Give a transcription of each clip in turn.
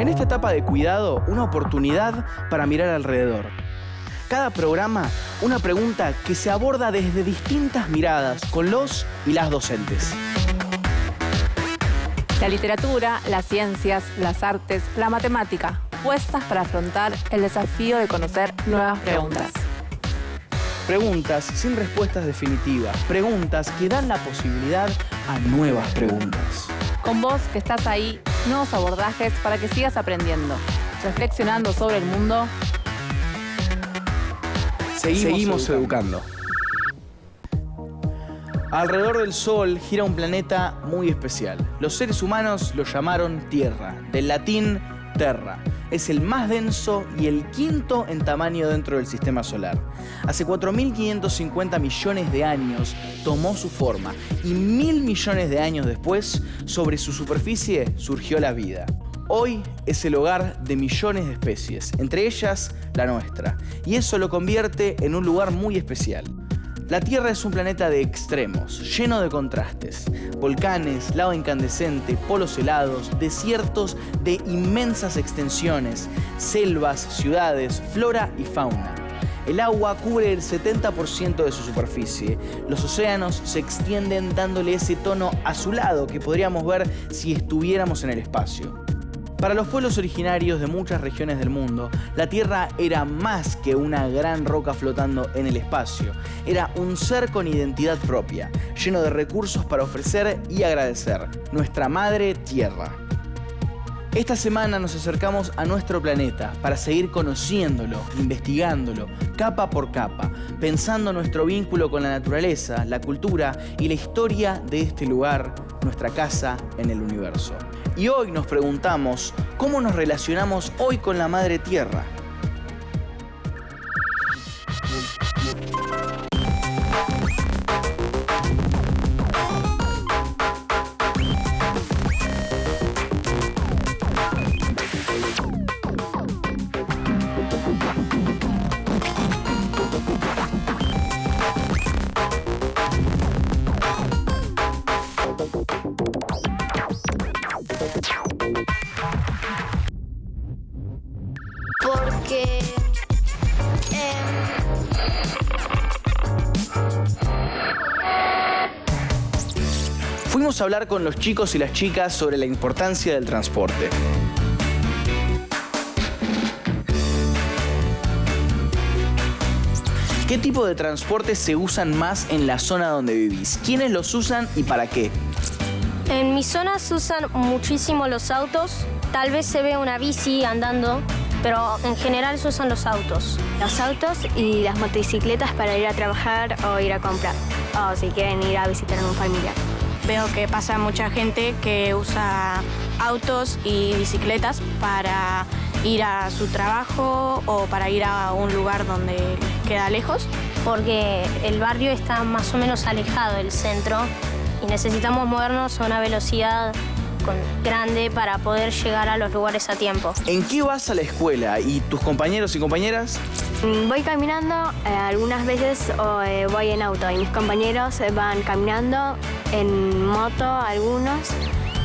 En esta etapa de cuidado, una oportunidad para mirar alrededor. Cada programa, una pregunta que se aborda desde distintas miradas con los y las docentes. La literatura, las ciencias, las artes, la matemática, puestas para afrontar el desafío de conocer nuevas preguntas. Preguntas sin respuestas definitivas, preguntas que dan la posibilidad a nuevas preguntas. Con vos que estás ahí, nuevos abordajes para que sigas aprendiendo, reflexionando sobre el mundo. Seguimos educando. Alrededor del Sol gira un planeta muy especial. Los seres humanos lo llamaron Tierra, del latín terra. Es el más denso y el quinto en tamaño dentro del sistema solar. Hace 4.550 millones de años tomó su forma y 1.000 millones de años después, sobre su superficie surgió la vida. Hoy es el hogar de millones de especies, entre ellas la nuestra, y eso lo convierte en un lugar muy especial. La Tierra es un planeta de extremos, lleno de contrastes. Volcanes, lava incandescente, polos helados, desiertos de inmensas extensiones, selvas, ciudades, flora y fauna. El agua cubre el 70% de su superficie. Los océanos se extienden dándole ese tono azulado que podríamos ver si estuviéramos en el espacio. Para los pueblos originarios de muchas regiones del mundo, la Tierra era más que una gran roca flotando en el espacio. Era un ser con identidad propia, lleno de recursos para ofrecer y agradecer. Nuestra Madre Tierra. Esta semana nos acercamos a nuestro planeta para seguir conociéndolo, investigándolo, capa por capa, pensando nuestro vínculo con la naturaleza, la cultura y la historia de este lugar, nuestra casa en el universo. Y hoy nos preguntamos, ¿cómo nos relacionamos hoy con la Madre Tierra? Porque Fuimos a hablar con los chicos y las chicas sobre la importancia del transporte. ¿Qué tipo de transporte se usan más en la zona donde vivís? ¿Quiénes los usan y para qué? en mi zona se usan muchísimo los autos. Tal vez se ve una bici andando, pero en general se usan los autos. Los autos y las motocicletas para ir a trabajar o ir a comprar. O si quieren ir a visitar a un familiar. Veo que pasa mucha gente que usa autos y bicicletas para ir a su trabajo o para ir a un lugar donde queda lejos. Porque el barrio está más o menos alejado del centro y necesitamos movernos a una velocidad grande para poder llegar a los lugares a tiempo. ¿En qué vas a la escuela? ¿Y tus compañeros y compañeras? Voy caminando, algunas veces voy en auto y mis compañeros van caminando, en moto algunos,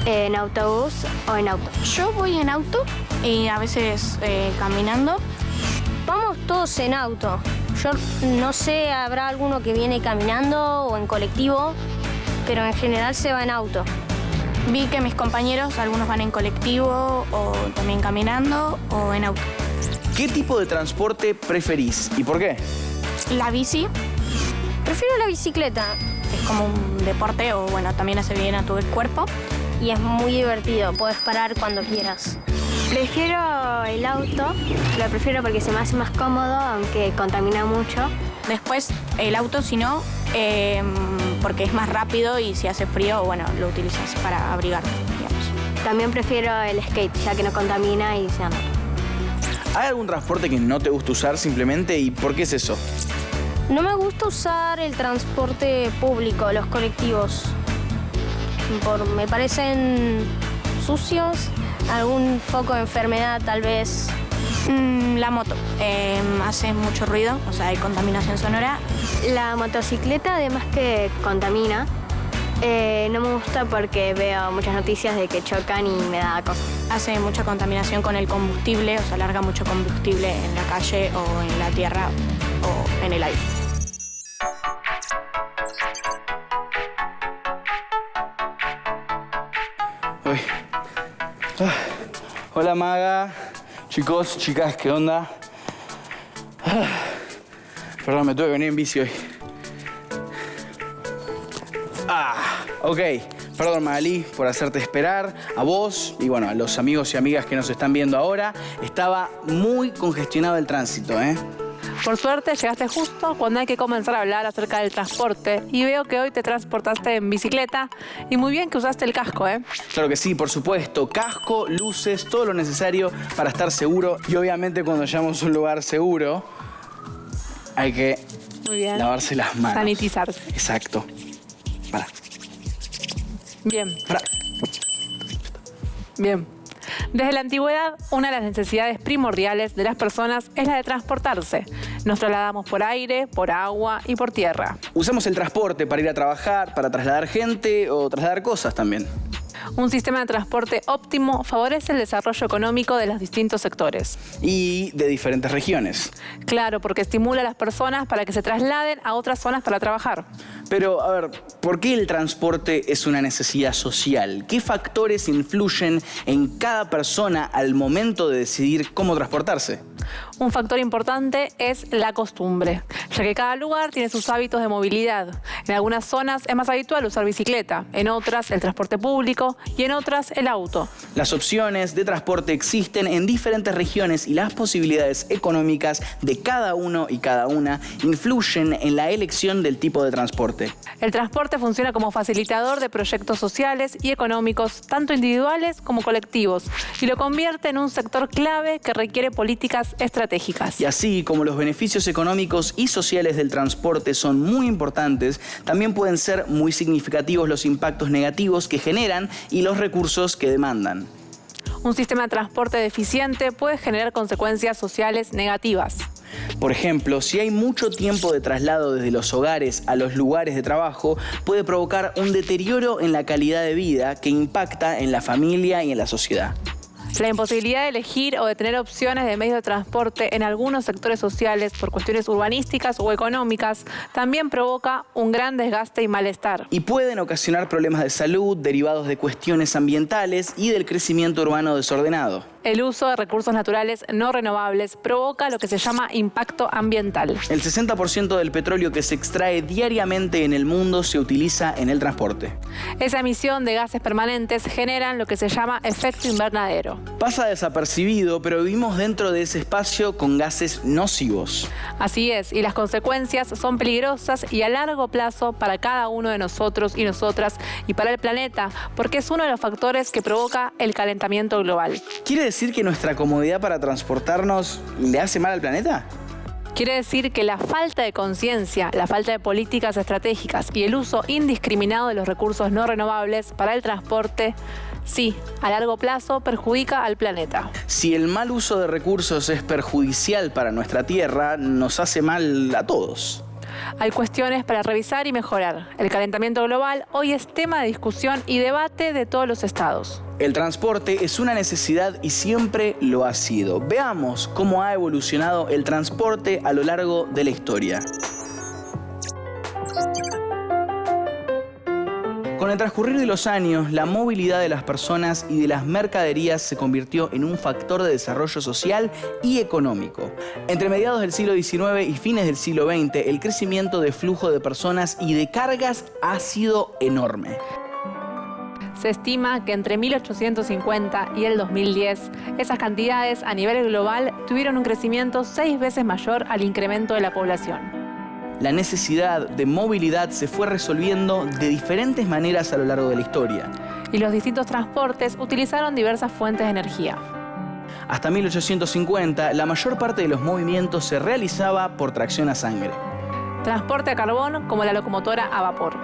en autobús o en auto. Yo voy en auto y a veces caminando. Vamos todos en auto. Yo no sé, habrá alguno que viene caminando o en colectivo, pero en general se va en auto. Vi que mis compañeros, algunos van en colectivo o también caminando o en auto. ¿Qué tipo de transporte preferís y por qué? La bici Prefiero la bicicleta es como un deporte o bueno, también hace bien a tu cuerpo. y es muy divertido. Puedes parar cuando quieras. Prefiero el auto, lo prefiero porque se me hace más cómodo, aunque contamina mucho. Después el auto, si no, porque es más rápido y si hace frío, bueno, lo utilizas para abrigarte, digamos. También prefiero el skate, ya que no contamina y se anda. ¿Hay algún transporte que no te gusta usar simplemente y por qué es eso? No me gusta usar el transporte público, los colectivos. Me parecen sucios, algún foco de enfermedad tal vez. La moto hace mucho ruido, o sea, hay contaminación sonora. La motocicleta, además que contamina, No me gusta porque veo muchas noticias de que chocan y me da cosa. Hace mucha contaminación con el combustible, o sea, larga mucho combustible en la calle o en la tierra o en el aire. Uy. Ah. Hola, Maga. Chicos, chicas, ¿qué onda? Ah. Perdón, me tuve que venir en bici hoy. Ok. Perdón, Magalí, por hacerte esperar. A vos y bueno, a los amigos y amigas que nos están viendo ahora. Estaba muy congestionado el tránsito, ¿eh? Por suerte llegaste justo cuando hay que comenzar a hablar acerca del transporte y veo que hoy te transportaste en bicicleta y muy bien que usaste el casco, ¿eh? Claro que sí, por supuesto. Casco, luces, todo lo necesario para estar seguro. Y obviamente cuando llegamos a un lugar seguro hay que Muy bien. lavarse las manos. Sanitizarse. Exacto. Para. Bien. Para. Bien. Desde la antigüedad, una de las necesidades primordiales de las personas es la de transportarse. Nos trasladamos por aire, por agua y por tierra. Usamos el transporte para ir a trabajar, para trasladar gente o trasladar cosas también. Un sistema de transporte óptimo favorece el desarrollo económico de los distintos sectores. Y de diferentes regiones. Claro, porque estimula a las personas para que se trasladen a otras zonas para trabajar. Pero, a ver, ¿por qué el transporte es una necesidad social? ¿Qué factores influyen en cada persona al momento de decidir cómo transportarse? Un factor importante es la costumbre, ya que cada lugar tiene sus hábitos de movilidad. En algunas zonas es más habitual usar bicicleta, en otras el transporte público y en otras el auto. Las opciones de transporte existen en diferentes regiones y las posibilidades económicas de cada uno y cada una influyen en la elección del tipo de transporte. El transporte funciona como facilitador de proyectos sociales y económicos, tanto individuales como colectivos, y lo convierte en un sector clave que requiere políticas estratégicas. Y así como los beneficios económicos y sociales del transporte son muy importantes, también pueden ser muy significativos los impactos negativos que generan y los recursos que demandan. Un sistema de transporte deficiente puede generar consecuencias sociales negativas. Por ejemplo, si hay mucho tiempo de traslado desde los hogares a los lugares de trabajo, puede provocar un deterioro en la calidad de vida que impacta en la familia y en la sociedad. La imposibilidad de elegir o de tener opciones de medios de transporte en algunos sectores sociales por cuestiones urbanísticas o económicas también provoca un gran desgaste y malestar. Y pueden ocasionar problemas de salud derivados de cuestiones ambientales y del crecimiento urbano desordenado. El uso de recursos naturales no renovables provoca lo que se llama impacto ambiental. El 60% del petróleo que se extrae diariamente en el mundo se utiliza en el transporte. Esa emisión de gases permanentes generan lo que se llama efecto invernadero. Pasa desapercibido, pero vivimos dentro de ese espacio con gases nocivos. Así es, y las consecuencias son peligrosas y a largo plazo para cada uno de nosotros y nosotras y para el planeta, porque es uno de los factores que provoca el calentamiento global. ¿Quiere decir que nuestra comodidad para transportarnos le hace mal al planeta? Quiere decir que la falta de conciencia, la falta de políticas estratégicas y el uso indiscriminado de los recursos no renovables para el transporte, sí, a largo plazo perjudica al planeta. Si el mal uso de recursos es perjudicial para nuestra Tierra, nos hace mal a todos. Hay cuestiones para revisar y mejorar. El calentamiento global hoy es tema de discusión y debate de todos los estados. El transporte es una necesidad y siempre lo ha sido. Veamos cómo ha evolucionado el transporte a lo largo de la historia. Con el transcurrir de los años, la movilidad de las personas y de las mercaderías se convirtió en un factor de desarrollo social y económico. Entre mediados del siglo XIX y fines del siglo XX, el crecimiento de flujo de personas y de cargas ha sido enorme. Se estima que entre 1850 y el 2010, esas cantidades a nivel global tuvieron un crecimiento 6 veces mayor al incremento de la población. La necesidad de movilidad se fue resolviendo de diferentes maneras a lo largo de la historia. Y los distintos transportes utilizaron diversas fuentes de energía. Hasta 1850, la mayor parte de los movimientos se realizaba por tracción a sangre. Transporte a carbón como la locomotora a vapor.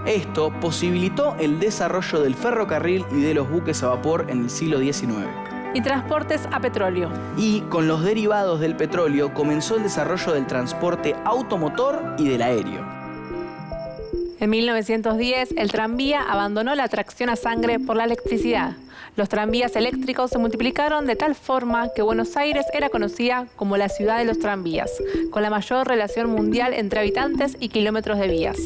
Esto posibilitó el desarrollo del ferrocarril y de los buques a vapor en el siglo XIX. Y transportes a petróleo. Y con los derivados del petróleo comenzó el desarrollo del transporte automotor y del aéreo. En 1910, el tranvía abandonó la tracción a sangre por la electricidad. Los tranvías eléctricos se multiplicaron de tal forma que Buenos Aires era conocida como la ciudad de los tranvías, con la mayor relación mundial entre habitantes y kilómetros de vías.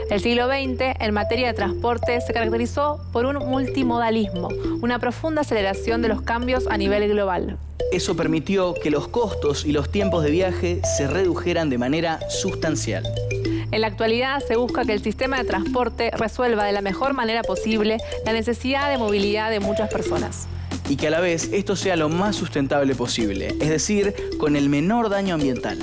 El siglo XX, en materia de transporte, se caracterizó por un multimodalismo, una profunda aceleración de los cambios a nivel global. Eso permitió que los costos y los tiempos de viaje se redujeran de manera sustancial. En la actualidad se busca que el sistema de transporte resuelva de la mejor manera posible la necesidad de movilidad de muchas personas. Y que a la vez esto sea lo más sustentable posible, es decir, con el menor daño ambiental.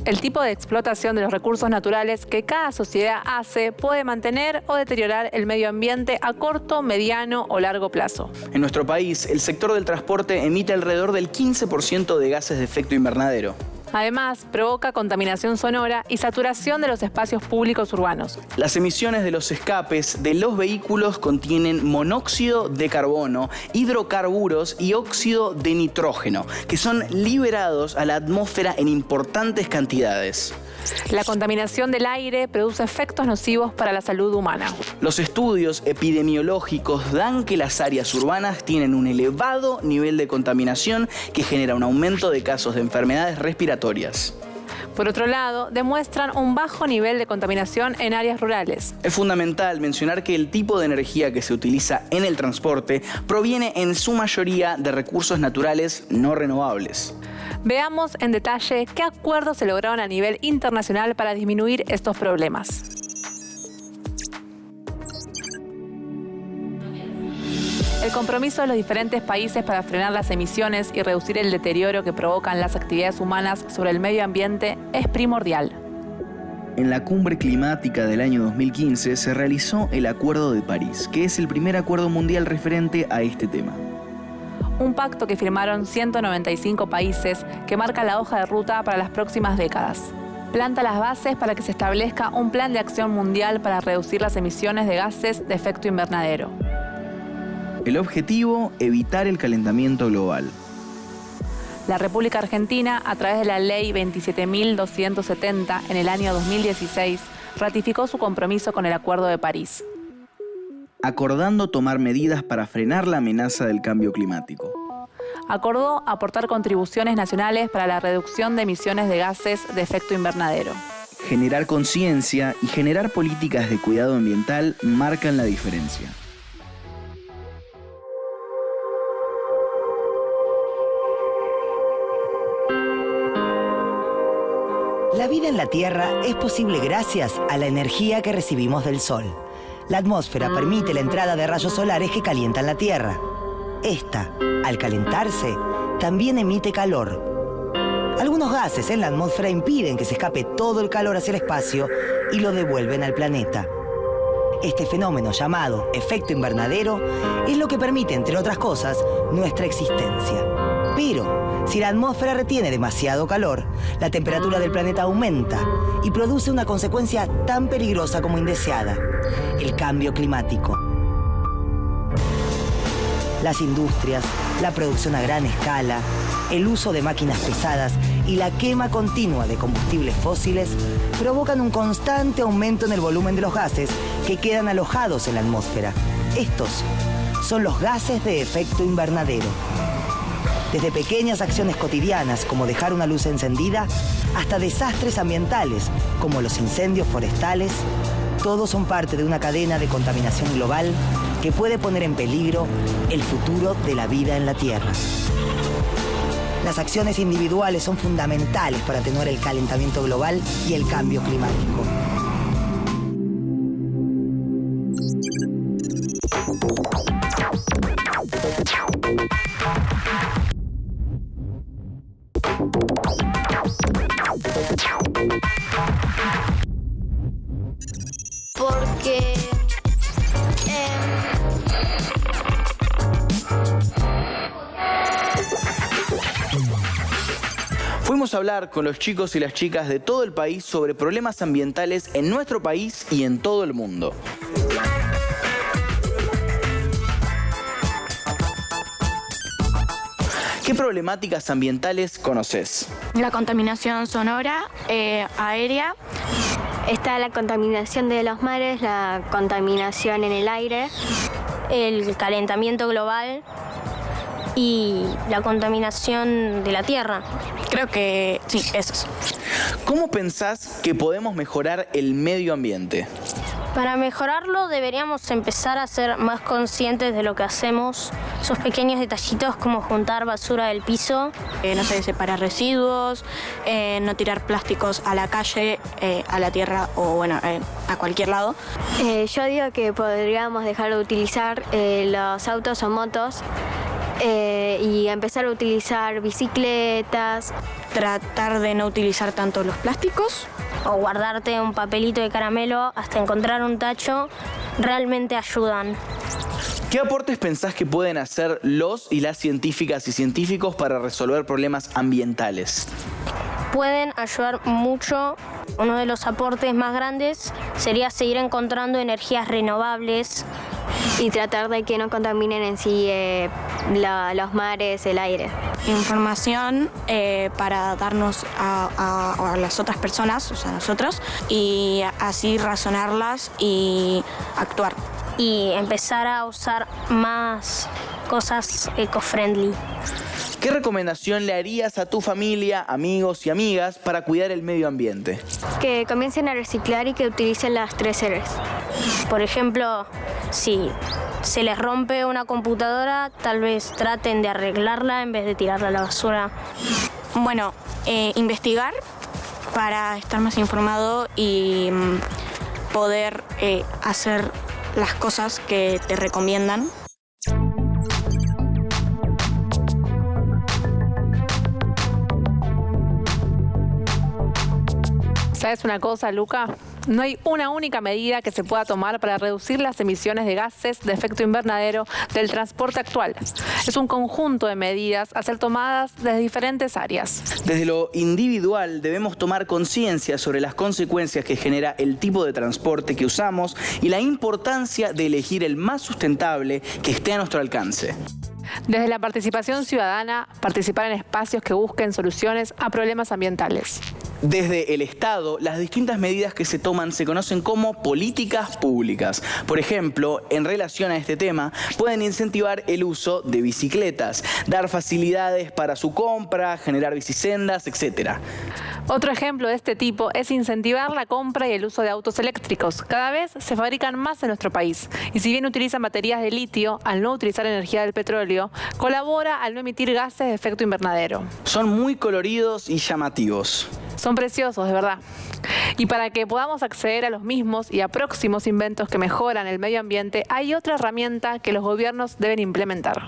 El tipo de explotación de los recursos naturales que cada sociedad hace puede mantener o deteriorar el medio ambiente a corto, mediano o largo plazo. En nuestro país, el sector del transporte emite alrededor del 15% de gases de efecto invernadero. Además, provoca contaminación sonora y saturación de los espacios públicos urbanos. Las emisiones de los escapes de los vehículos contienen monóxido de carbono, hidrocarburos y óxido de nitrógeno, que son liberados a la atmósfera en importantes cantidades. La contaminación del aire produce efectos nocivos para la salud humana. Los estudios epidemiológicos dan que las áreas urbanas tienen un elevado nivel de contaminación que genera un aumento de casos de enfermedades respiratorias. Por otro lado, demuestran un bajo nivel de contaminación en áreas rurales. Es fundamental mencionar que el tipo de energía que se utiliza en el transporte proviene en su mayoría de recursos naturales no renovables. Veamos en detalle qué acuerdos se lograron a nivel internacional para disminuir estos problemas. El compromiso de los diferentes países para frenar las emisiones y reducir el deterioro que provocan las actividades humanas sobre el medio ambiente es primordial. En la cumbre climática del año 2015 se realizó el Acuerdo de París, que es el primer acuerdo mundial referente a este tema. Un pacto que firmaron 195 países que marca la hoja de ruta para las próximas décadas. Planta las bases para que se establezca un plan de acción mundial para reducir las emisiones de gases de efecto invernadero. El objetivo, evitar el calentamiento global. La República Argentina, a través de la Ley 27.270 en el año 2016, ratificó su compromiso con el Acuerdo de París, acordando tomar medidas para frenar la amenaza del cambio climático. Acordó aportar contribuciones nacionales para la reducción de emisiones de gases de efecto invernadero. Generar conciencia y generar políticas de cuidado ambiental marcan la diferencia. La vida en la Tierra es posible gracias a la energía que recibimos del Sol. La atmósfera permite la entrada de rayos solares que calientan la Tierra. Esta, al calentarse, también emite calor. Algunos gases en la atmósfera impiden que se escape todo el calor hacia el espacio y lo devuelven al planeta. Este fenómeno llamado efecto invernadero es lo que permite, entre otras cosas, nuestra existencia. Pero, si la atmósfera retiene demasiado calor, la temperatura del planeta aumenta y produce una consecuencia tan peligrosa como indeseada: el cambio climático. Las industrias, la producción a gran escala, el uso de máquinas pesadas y la quema continua de combustibles fósiles provocan un constante aumento en el volumen de los gases que quedan alojados en la atmósfera. Estos son los gases de efecto invernadero. Desde pequeñas acciones cotidianas como dejar una luz encendida hasta desastres ambientales como los incendios forestales, todos son parte de una cadena de contaminación global que puede poner en peligro el futuro de la vida en la Tierra. Las acciones individuales son fundamentales para atenuar el calentamiento global y el cambio climático. Porque Fuimos a hablar con los chicos y las chicas de todo el país sobre problemas ambientales en nuestro país y en todo el mundo. ¿Qué problemáticas ambientales conoces? La contaminación sonora, aérea. Está la contaminación de los mares, la contaminación en el aire. El calentamiento global y la contaminación de la tierra. Creo que sí, esos. ¿Cómo pensás que podemos mejorar el medio ambiente? Para mejorarlo deberíamos empezar a ser más conscientes de lo que hacemos. Esos pequeños detallitos como juntar basura del piso. No sé, separar residuos, no tirar plásticos a la calle, a la tierra o bueno, a cualquier lado. Yo digo que podríamos dejar de utilizar los autos o motos y empezar a utilizar bicicletas. Tratar de no utilizar tanto los plásticos. O guardarte un papelito de caramelo hasta encontrar un tacho, realmente ayudan. ¿Qué aportes pensás que pueden hacer los y las científicas y científicos para resolver problemas ambientales? Pueden ayudar mucho. Uno de los aportes más grandes sería seguir encontrando energías renovables. Y tratar de que no contaminen en sí los mares, el aire. Información para darnos a las otras personas, o sea, nosotros, y así razonarlas y actuar. Y empezar a usar más cosas eco-friendly. ¿Qué recomendación le harías a tu familia, amigos y amigas para cuidar el medio ambiente? Que comiencen a reciclar y que utilicen las 3 R's. Por ejemplo, si se les rompe una computadora, tal vez traten de arreglarla en vez de tirarla a la basura. Bueno, investigar para estar más informado y poder hacer las cosas que te recomiendan. ¿Sabes una cosa, Luca? No hay una única medida que se pueda tomar para reducir las emisiones de gases de efecto invernadero del transporte actual. Es un conjunto de medidas a ser tomadas desde diferentes áreas. Desde lo individual debemos tomar conciencia sobre las consecuencias que genera el tipo de transporte que usamos y la importancia de elegir el más sustentable que esté a nuestro alcance. Desde la participación ciudadana, participar en espacios que busquen soluciones a problemas ambientales. Desde el Estado, las distintas medidas que se toman se conocen como políticas públicas. Por ejemplo, en relación a este tema, pueden incentivar el uso de bicicletas, dar facilidades para su compra, generar bicisendas, etc. Otro ejemplo de este tipo es incentivar la compra y el uso de autos eléctricos. Cada vez se fabrican más en nuestro país y si bien utilizan baterías de litio, al no utilizar energía del petróleo, colabora al no emitir gases de efecto invernadero. Son muy coloridos y llamativos. Son preciosos, de verdad. Y para que podamos acceder a los mismos y a próximos inventos que mejoran el medio ambiente, hay otra herramienta que los gobiernos deben implementar: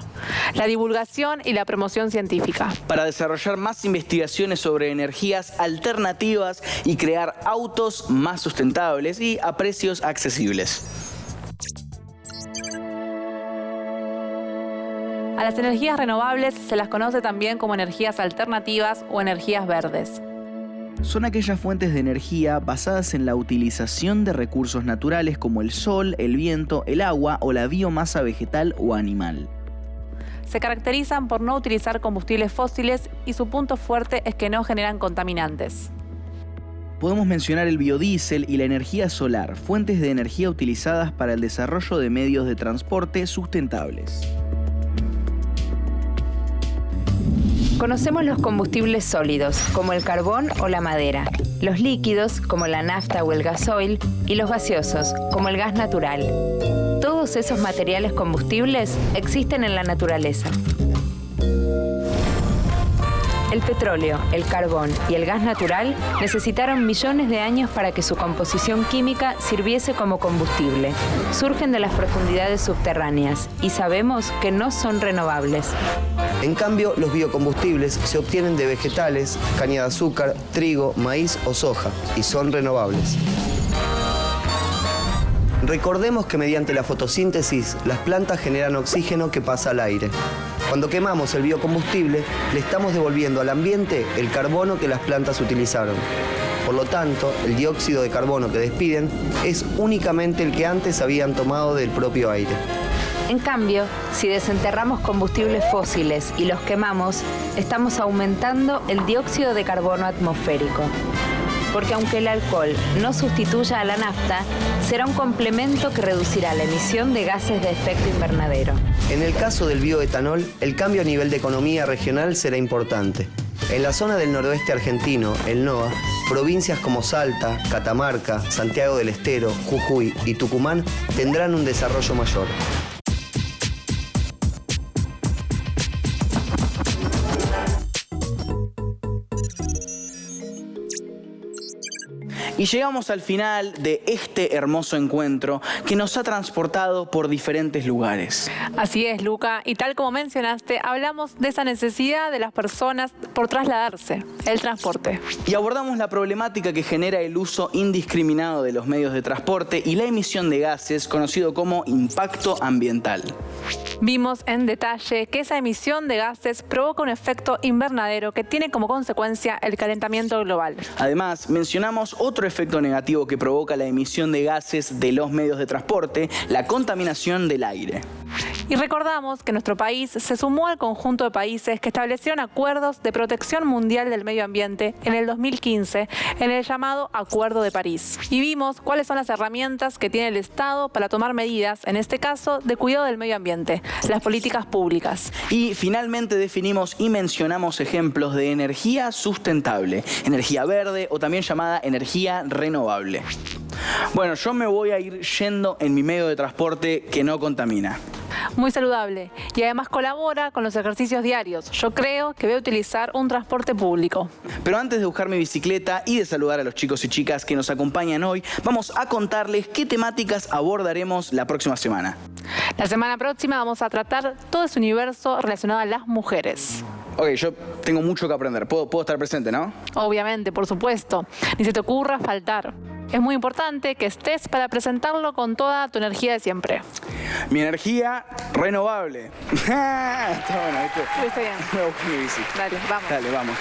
la divulgación y la promoción científica. Para desarrollar más investigaciones sobre energías alternativas y crear autos más sustentables y a precios accesibles. A las energías renovables se las conoce también como energías alternativas o energías verdes. Son aquellas fuentes de energía basadas en la utilización de recursos naturales como el sol, el viento, el agua o la biomasa vegetal o animal. Se caracterizan por no utilizar combustibles fósiles y su punto fuerte es que no generan contaminantes. Podemos mencionar el biodiesel y la energía solar, fuentes de energía utilizadas para el desarrollo de medios de transporte sustentables. Conocemos los combustibles sólidos, como el carbón o la madera, los líquidos, como la nafta o el gasoil, y los gaseosos, como el gas natural. Todos esos materiales combustibles existen en la naturaleza. El petróleo, el carbón y el gas natural necesitaron millones de años para que su composición química sirviese como combustible. Surgen de las profundidades subterráneas y sabemos que no son renovables. En cambio, los biocombustibles se obtienen de vegetales, caña de azúcar, trigo, maíz o soja y son renovables. Recordemos que mediante la fotosíntesis, las plantas generan oxígeno que pasa al aire. Cuando quemamos el biocombustible, le estamos devolviendo al ambiente el carbono que las plantas utilizaron. Por lo tanto, el dióxido de carbono que despiden es únicamente el que antes habían tomado del propio aire. En cambio, si desenterramos combustibles fósiles y los quemamos, estamos aumentando el dióxido de carbono atmosférico. Porque aunque el alcohol no sustituya a la nafta, será un complemento que reducirá la emisión de gases de efecto invernadero. En el caso del bioetanol, el cambio a nivel de economía regional será importante. En la zona del noroeste argentino, el NOA, provincias como Salta, Catamarca, Santiago del Estero, Jujuy y Tucumán tendrán un desarrollo mayor. Y llegamos al final de este hermoso encuentro que nos ha transportado por diferentes lugares. Así es, Luca. Y tal como mencionaste, hablamos de esa necesidad de las personas por trasladarse, el transporte. Y abordamos la problemática que genera el uso indiscriminado de los medios de transporte y la emisión de gases, conocido como impacto ambiental. Vimos en detalle que esa emisión de gases provoca un efecto invernadero que tiene como consecuencia el calentamiento global. Además, mencionamos otro efecto negativo que provoca la emisión de gases de los medios de transporte, la contaminación del aire. Y recordamos que nuestro país se sumó al conjunto de países que establecieron acuerdos de protección mundial del medio ambiente en el 2015 en el llamado Acuerdo de París. Y vimos cuáles son las herramientas que tiene el Estado para tomar medidas, en este caso, de cuidado del medio ambiente, las políticas públicas. Y finalmente definimos y mencionamos ejemplos de energía sustentable, energía verde o también llamada energía renovable. Bueno, yo me voy a ir yendo en mi medio de transporte que no contamina. Muy saludable y además colabora con los ejercicios diarios. Yo creo que voy a utilizar un transporte público. Pero antes de buscar mi bicicleta y de saludar a los chicos y chicas que nos acompañan hoy, vamos a contarles qué temáticas abordaremos la próxima semana. La semana próxima vamos a tratar todo ese universo relacionado a las mujeres. Ok, yo tengo mucho que aprender. Puedo estar presente, ¿no? Obviamente, por supuesto. Ni se te ocurra faltar. Es muy importante que estés para presentarlo con toda tu energía de siempre. Mi energía renovable. Está bueno, ¿viste? Estuviste bien. Me voy con mi bici. Dale, vamos. Dale, vamos.